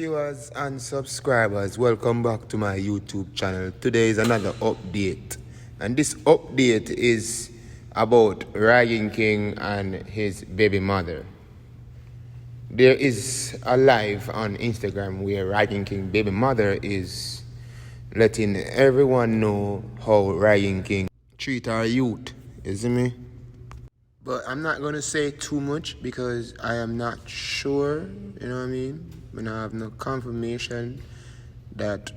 Viewers and subscribers, welcome back to my YouTube channel. Today is another update, and this update is about Rygin King and his baby mother. There is a live on Instagram where Rygin King baby mother is letting everyone know how Rygin King treat our youth, you see me? But I'm not gonna say too much because I am not sure, you know what I mean? I have no confirmation that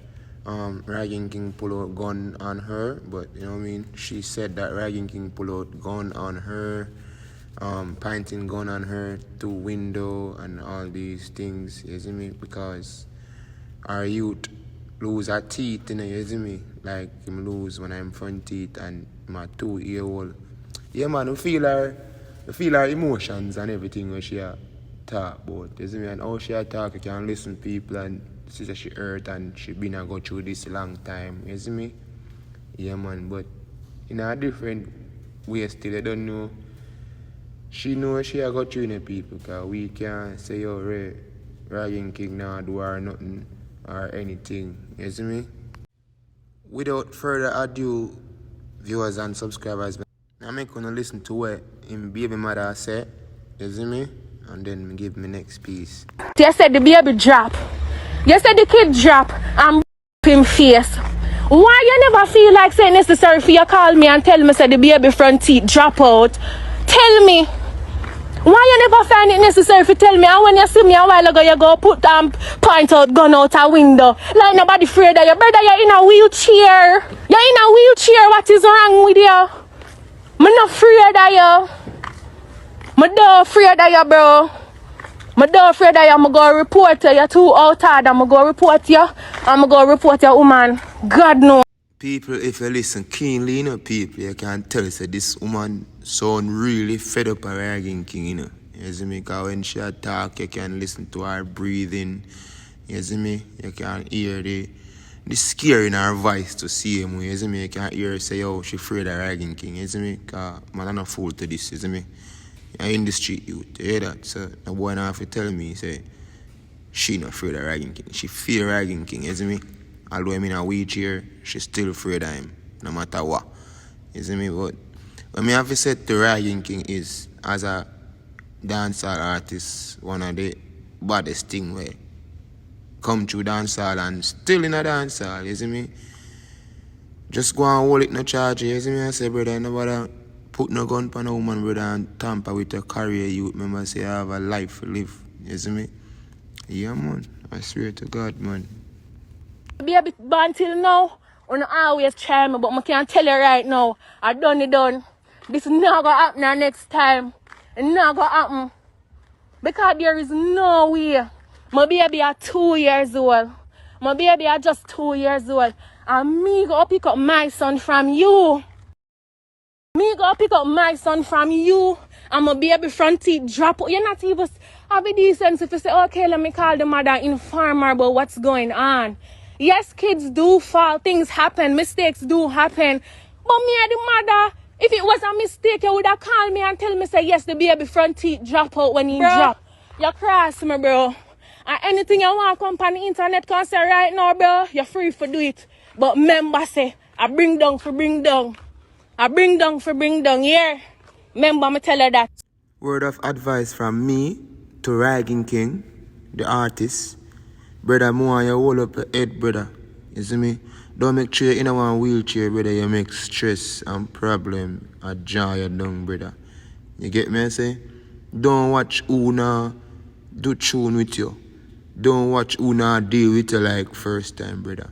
Rygin King pull out gun on her, but you know what I mean? She said that Rygin King pull out gun on her, pointing gun on her through window and all these things, you see me? Because our youth lose our teeth, you know, you see me? Like him lose when I'm front teeth and my 2-year-old. Yeah man, I feel her emotions and everything when she talk about, you see me? And how she talk, you can listen to people and see that she hurt and she been go through this long time, you see me? Yeah man, but in a different way still, I don't know. She knows she go through the people, because we can't say, yo, Rygin King now do her nothing or anything, you see me? Without further ado, viewers and subscribers, I'm gonna listen to what him baby mother said, you see me? And then give me next piece. You said the baby drop. You said the kid drop and him face. Why you never feel like saying necessary for you call me and tell me say the baby front teeth drop out? Tell me. Why you never find it necessary to tell me? And when you see me a while ago, you go put point out gun out a window. Like nobody afraid of you. Brother, you're in a wheelchair. You're in a wheelchair. What is wrong with you? I'm not afraid of you. I'm not afraid of you, bro. I'm not afraid of you. I'm going to report you. You're too outside. I'm going to go report you. I'm going to go report your woman. God knows. People, if you listen keenly, you know, people, you can tell that this woman sound really fed up of Rygin King, you know. You see me? Because when she talk, you can listen to her breathing. You see me? You can hear the scare in her voice to see him. You see me? You can hear her say, oh, she afraid of Rygin King. You see me? Because man, I'm not fool to this, you see me? You're in the street, you hear that? So the boy now have to tell me, say, she not afraid of Rygin King. She fear Rygin King, you see me? Although I'm in a wheelchair, she's still afraid of him, no matter what. You see me? But what I have to say to Rygin King is, as a dancehall artist, one of the baddest thing where come through dancehall and still in a dancehall, you see me? Just go and hold it no charge, you see me? I say, brother, nobody put no gun on a woman, brother, and tamper with your career. You remember, say, I have a life to live, you see me? Yeah, man. I swear to God, man. Baby, born till now, I don't always try me, but I can't tell you right now. I done it done. This is not going to happen next time. It's not going to happen. Because there is no way. My baby are 2 years old. My baby are just 2 years old. And me go pick up my son from you. Me go pick up my son from you. And my baby front teeth drop. You're not even have a decency to say, okay, let me call the mother, inform her about what's going on. Yes, kids do fall, things happen, mistakes do happen. But me and the mother, if it was a mistake, you would have called me and tell me, say, yes, the baby front teeth drop out when he drop. You cross me, bro. And anything you want to come on the internet, can say right now, bro, you're free to do it. But remember, say, I bring down for bring down. I bring down for bring down, yeah. Remember, me tell her that. Word of advice from me to Rygin King, the artist. Brother, more you hold up your head, brother. You see me? Don't make sure you're in a one wheelchair, brother. You make stress and problem a jar you down, brother. You get me, I say? Don't watch who now do tune with you. Don't watch who now deal with you like first time, brother.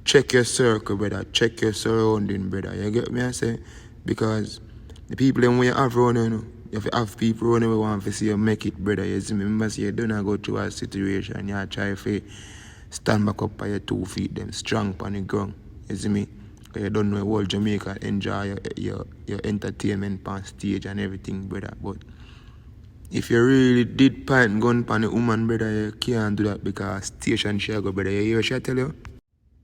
Check your circle, brother. Check your surrounding, brother. You get me, I say? Because the people when you have around you know, you have to have people around you who want to see you make it, brother. You see me? Remember, say you don't go through a situation. You try to stand back up on your 2 feet, them strong on the ground. You see me? Because you don't know whole Jamaica enjoy your entertainment on stage and everything, brother. But if you really did point gun on a woman, brother, you can't do that because station she go, brother. You hear she tell you?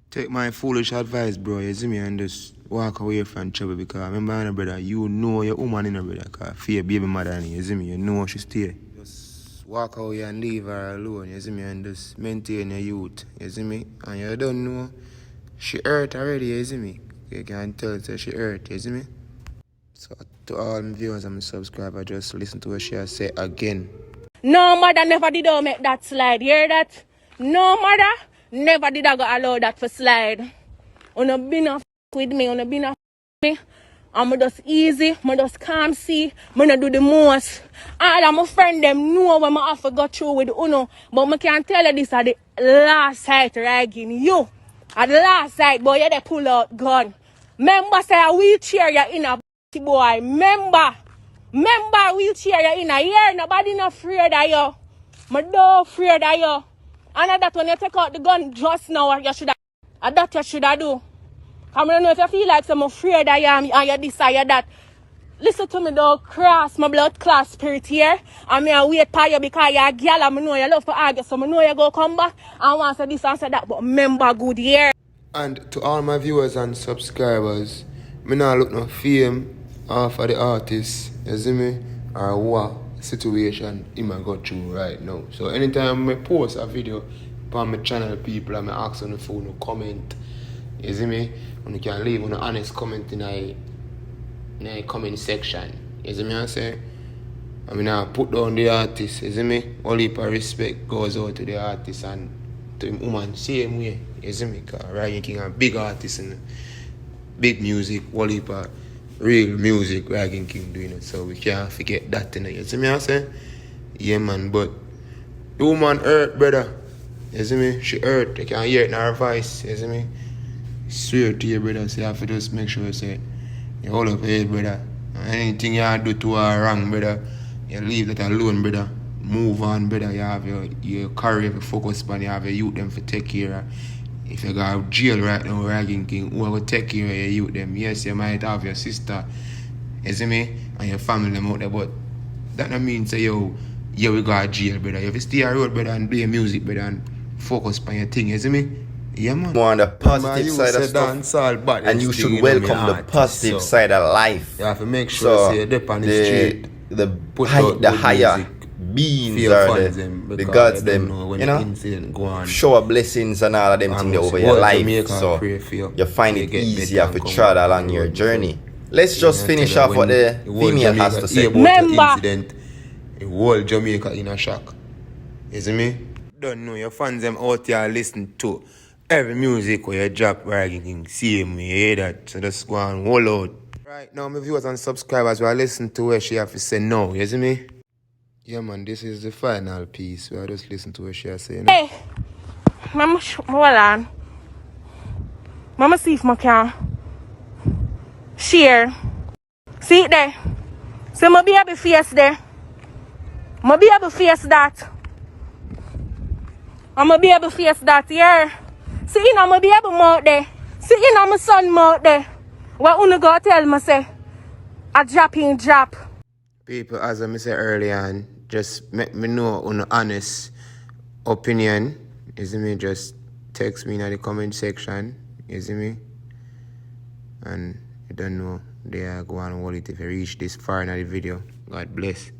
Take my foolish advice, bro. You see me? And just walk away from trouble because remember, brother, you know your woman in her, brother. Because fear baby mother, you see me? You know she stay. Just walk out here and leave her alone, you see me, and just maintain your youth, you see me? And you don't know, she hurt already, you see me? You can tell that she hurt, you see me? So to all my viewers and my subscribers, just listen to what she has say again. No mother never did I make that slide. You hear that? No mother never did I go allow that for slide. Una been a with me, una been a me. I'm just easy, I'm just calm see, I'm not do the most. All of my friends them know when I have to go through with Uno. But I can tell you this at the last sight, Rygin. You at the last sight, boy, you they pull out gun. Remember say a wheelchair you in a boy. Remember wheelchair you in a year, nobody not afraid of you. I don't afraid of you. And that when you take out the gun just now, you should have that you should have do. I don't know if you feel like I'm afraid I am and you decide that. Listen to me though, cross my blood class spirit here. And me a wait for you because you're a girl and I know you love to argue. So I know you go come back and want to say this and say that. But remember good year. And to all my viewers and subscribers, me not look no fame off of the artist, you see me? Or what situation he might go through right now. So anytime I post a video on my channel, people, I ask on the phone to comment. You see me? And you can leave an honest comment in a comment section. You see me I say? I mean I put down the artist, you see me? All heap of respect goes out to the artist and to the woman same way. You see me? Because Rygin King a big artist and big music, all heap of real music Rygin King doing it. So we can't forget that, you see me I say? Yeah man, but the woman hurt, brother. You see me? She hurt. You can hear it in her voice, you see me? Swear to you, brother, so you have to just make sure you say, you hold up your head, brother. And anything you do to her wrong, brother, you leave that alone, brother. Move on, brother. You have your career to focus on, you have your youth them to take care of. If you go to jail right now, Rygin King, who will take care of your youth them? Yes, you might have your sister, you see me, and your family them out there, but that don't mean say, yo, we go to jail, brother. You have to stay on road, brother, and play music, brother, and focus on your thing, you see me? Yeah, man. More on the positive side of stuff, and you should welcome the positive side of life. You have to make sure you dip on the street. The higher beings are the gods them, you know, shower blessings and all of them things over your life, so you find it easier to trod along your journey. Let's just finish off what the female has to say. Remember, the whole Jamaica in a shock. You see me? Don't know your fans them out there listen to every music where you drop Rygin King, same way, you hear that? So just go and hold out. Right now, my viewers and subscribers will listen to what she have to say now, you see me? Yeah man, this is the final piece. We'll just listen to what she has to say. Hey, Mama, hold on. Mama see if I can share. See it there? So I'ma be able to face there. I'ma be able to face that. I'ma be able to face that, yeah. See, you know, I'ma be able to mouth there. See, you know, my son mouth there. What you go tell me, say? A drop. People, as I said earlier, on, just make me know an honest opinion. You see me? Just text me in the comment section. You see me? And you don't know, they are going to hold it if you reach this far in the video. God bless.